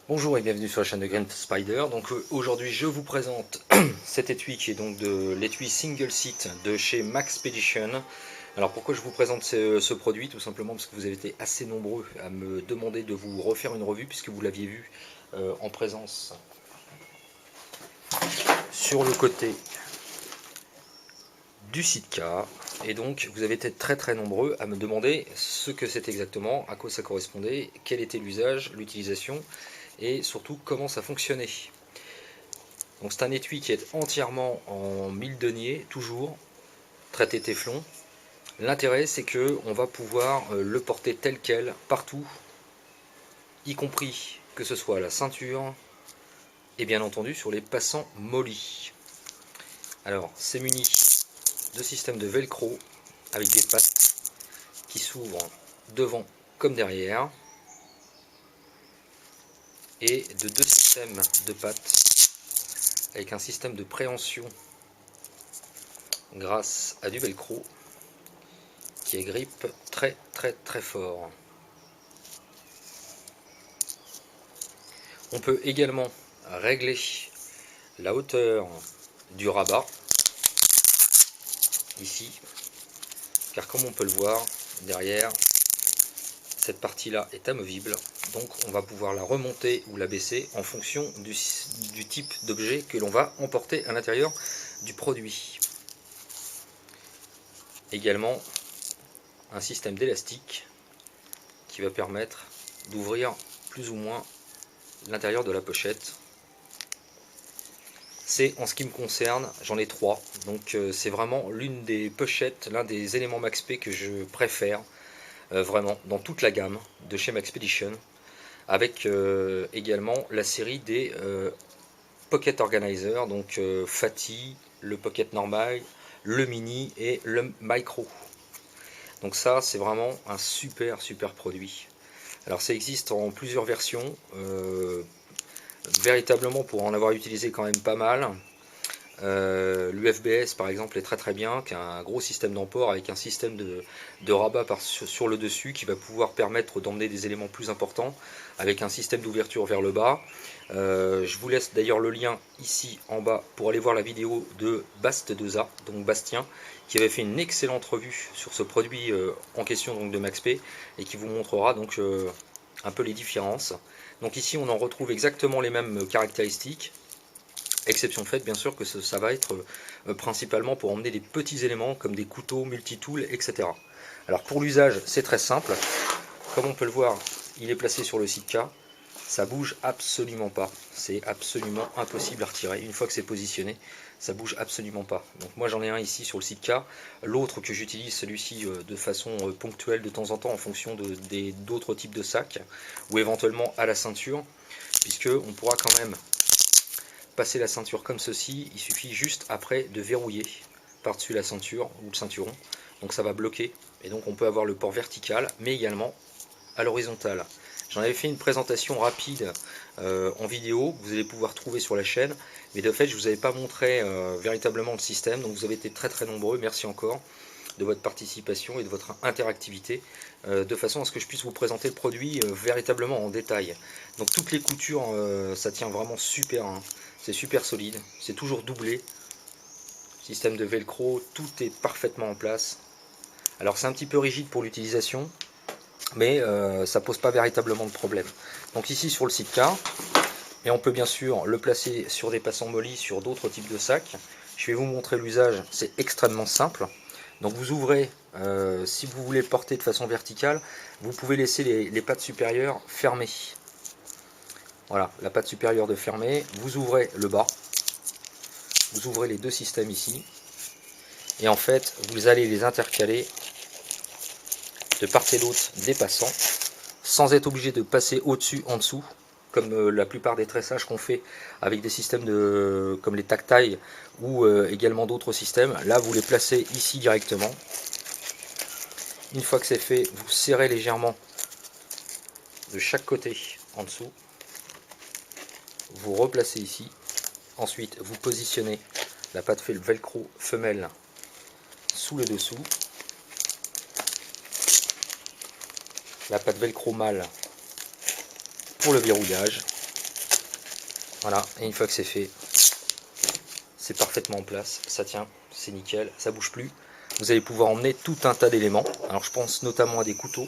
Bonjour et bienvenue sur la chaîne de Green Spider. Donc aujourd'hui je vous présente cet étui qui est donc de l'étui single seat de chez Maxpedition. Alors pourquoi je vous présente ce produit? Tout simplement parce que vous avez été assez nombreux à me demander de vous refaire une revue puisque vous l'aviez vu en présence sur le côté du Sitka. Et donc vous avez été très nombreux à me demander ce que c'est exactement, à quoi ça correspondait, quel était l'usage, l'utilisation et surtout comment ça fonctionnait. Donc c'est un étui qui est entièrement en mille deniers, toujours traité téflon. L'intérêt c'est que on va pouvoir le porter tel quel partout, y compris que ce soit à la ceinture et bien entendu sur les passants mollis. Alors c'est muni de systèmes de velcro avec des pattes qui s'ouvrent devant comme derrière et de deux systèmes de pattes avec un système de préhension grâce à du velcro qui agrippe très fort. On peut également régler la hauteur du rabat ici, car comme on peut le voir derrière, cette partie là est amovible, donc on va pouvoir la remonter ou la baisser en fonction du type d'objet que l'on va emporter à l'intérieur du produit. Également un système d'élastique qui va permettre d'ouvrir plus ou moins l'intérieur de la pochette. C'est en ce qui me concerne, j'en ai trois, donc c'est vraiment l'une des pochettes, l'un des éléments MaxP que je préfère vraiment dans toute la gamme de chez Maxpedition, avec également la série des Pocket Organizer, donc Fatty, le Pocket normal, le Mini et le Micro. Donc ça c'est vraiment un super produit. Alors ça existe en plusieurs versions, véritablement pour en avoir utilisé quand même pas mal. L'UFBS par exemple est très bien, qui a un gros système d'emport avec un système de rabat sur le dessus qui va pouvoir permettre d'emmener des éléments plus importants avec un système d'ouverture vers le bas. Je vous laisse d'ailleurs le lien ici en bas pour aller voir la vidéo de Bast2A, donc Bastien, qui avait fait une excellente revue sur ce produit en question donc de MaxP et qui vous montrera donc un peu les différences. Donc ici on en retrouve exactement les mêmes caractéristiques, exception faite bien sûr que ça va être principalement pour emmener des petits éléments comme des couteaux, multitools, etc. Alors pour l'usage c'est très simple, comme on peut le voir il est placé sur le Sitka, ça bouge absolument pas, c'est absolument impossible à retirer, une fois que c'est positionné ça bouge absolument pas. Donc moi j'en ai un ici sur le Sitka, l'autre que j'utilise celui-ci de façon ponctuelle de temps en temps en fonction d'autres types de sacs, ou éventuellement à la ceinture, puisque on pourra quand même passer la ceinture comme ceci, il suffit juste après de verrouiller par-dessus la ceinture ou le ceinturon, donc ça va bloquer, et donc on peut avoir le port vertical, mais également à l'horizontale. J'en avais fait une présentation rapide en vidéo, que vous allez pouvoir trouver sur la chaîne, mais de fait je ne vous avais pas montré véritablement le système, donc vous avez été très nombreux, merci encore de votre participation et de votre interactivité, de façon à ce que je puisse vous présenter le produit véritablement en détail. Donc toutes les coutures, ça tient vraiment super, hein. C'est super solide, c'est toujours doublé, système de velcro, tout est parfaitement en place. Alors c'est un petit peu rigide pour l'utilisation, mais ça pose pas véritablement de problème. Donc ici sur le Sitka, et on peut bien sûr le placer sur des passants mollis, sur d'autres types de sacs. Je vais vous montrer l'usage, c'est extrêmement simple. Donc vous ouvrez, si vous voulez le porter de façon verticale, vous pouvez laisser les pattes supérieures fermées. Voilà, la patte supérieure de fermée, vous ouvrez le bas, vous ouvrez les deux systèmes ici, et en fait vous allez les intercaler de part et d'autre des passants, sans être obligé de passer au-dessus, en dessous, comme la plupart des tressages qu'on fait avec des systèmes comme les Tactile ou également d'autres systèmes. Là vous les placez ici directement. Une fois que c'est fait, vous serrez légèrement de chaque côté en dessous, vous replacez ici, ensuite vous positionnez la patte velcro femelle sous le dessous, la patte velcro mâle pour le verrouillage, Voilà, et une fois que c'est fait, c'est parfaitement en place, ça tient, c'est nickel, ça bouge plus. Vous allez pouvoir emmener tout un tas d'éléments. Alors je pense notamment à des couteaux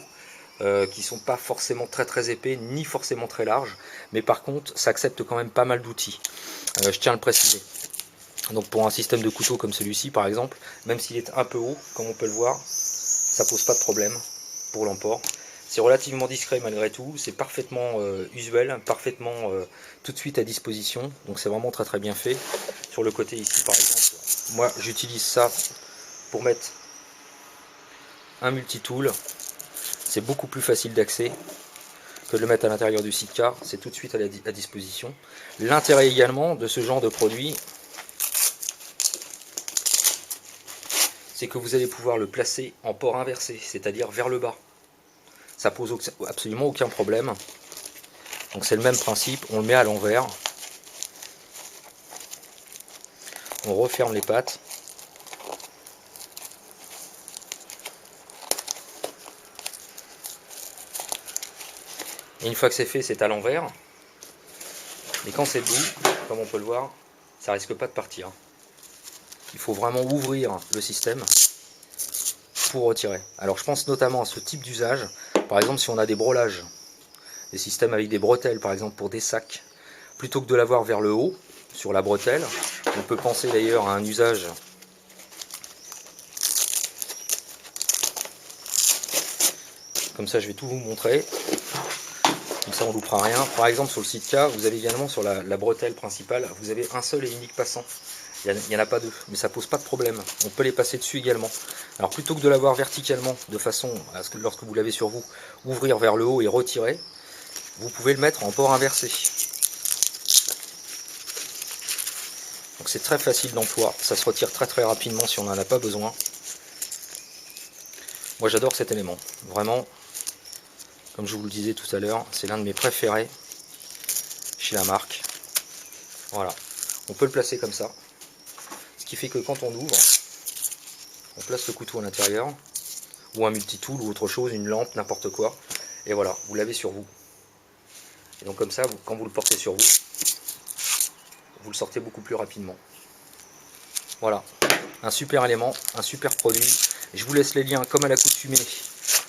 qui sont pas forcément très épais, ni forcément très larges, mais par contre ça accepte quand même pas mal d'outils. Je tiens à le préciser. Donc pour un système de couteau comme celui-ci par exemple, même s'il est un peu haut, comme on peut le voir, ça pose pas de problème pour l'emport. C'est relativement discret malgré tout, c'est parfaitement usuel, parfaitement tout de suite à disposition, donc c'est vraiment très bien fait. Sur le côté ici par exemple, moi j'utilise ça pour mettre un multitool, c'est beaucoup plus facile d'accès que de le mettre à l'intérieur du Sitka, c'est tout de suite à disposition. L'intérêt également de ce genre de produit, c'est que vous allez pouvoir le placer en port inversé, c'est-à-dire vers le bas. Ça pose absolument aucun problème. Donc c'est le même principe, on le met à l'envers. On referme les pattes. Et une fois que c'est fait, c'est à l'envers. Et quand c'est debout, comme on peut le voir, ça risque pas de partir. Il faut vraiment ouvrir le système pour retirer. Alors je pense notamment à ce type d'usage. Par exemple, si on a des brolages, des systèmes avec des bretelles, par exemple pour des sacs, plutôt que de l'avoir vers le haut, sur la bretelle, on peut penser d'ailleurs à un usage comme ça. Je vais tout vous montrer, comme ça on ne loupera rien. Par exemple sur le Sitka, vous avez également sur la bretelle principale, vous avez un seul et unique passant. Il n'y en a pas deux, mais ça pose pas de problème. On peut les passer dessus également. Alors plutôt que de l'avoir verticalement, de façon à ce que lorsque vous l'avez sur vous, ouvrir vers le haut et retirer, vous pouvez le mettre en port inversé. Donc c'est très facile d'emploi, ça se retire très rapidement si on n'en a pas besoin. Moi j'adore cet élément, vraiment, comme je vous le disais tout à l'heure, c'est l'un de mes préférés chez la marque. Voilà, on peut le placer comme ça, ce qui fait que quand on ouvre, on place le couteau à l'intérieur, ou un multitool ou autre chose, une lampe, n'importe quoi, et voilà, vous l'avez sur vous. Et donc comme ça, quand vous le portez sur vous, vous le sortez beaucoup plus rapidement. Voilà, un super élément, un super produit. Je vous laisse les liens comme à l'accoutumée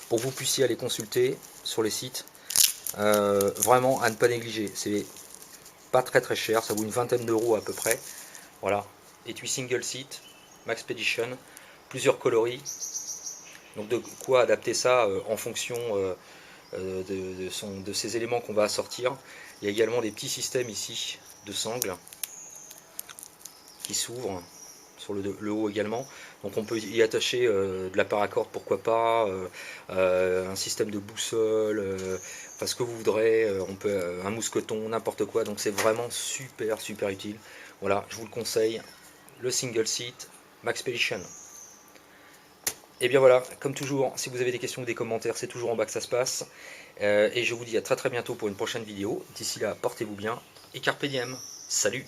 pour que vous puissiez aller consulter sur les sites. Vraiment à ne pas négliger, c'est pas très cher, ça vaut une vingtaine d'euros à peu près. Voilà, étui single seat, Maxpedition, plusieurs coloris. Donc de quoi adapter ça en fonction de ces éléments qu'on va assortir. Il y a également des petits systèmes ici de sangles qui s'ouvrent sur le haut également, donc on peut y attacher de la paracorde, pourquoi pas, un système de boussole, enfin ce que vous voudrez, on peut un mousqueton, n'importe quoi, donc c'est vraiment super utile. Voilà, je vous le conseille, le single seat Maxpedition. Et bien voilà, comme toujours, si vous avez des questions ou des commentaires, c'est toujours en bas que ça se passe, et je vous dis à très bientôt pour une prochaine vidéo. D'ici là, portez-vous bien et carpe diem. Salut!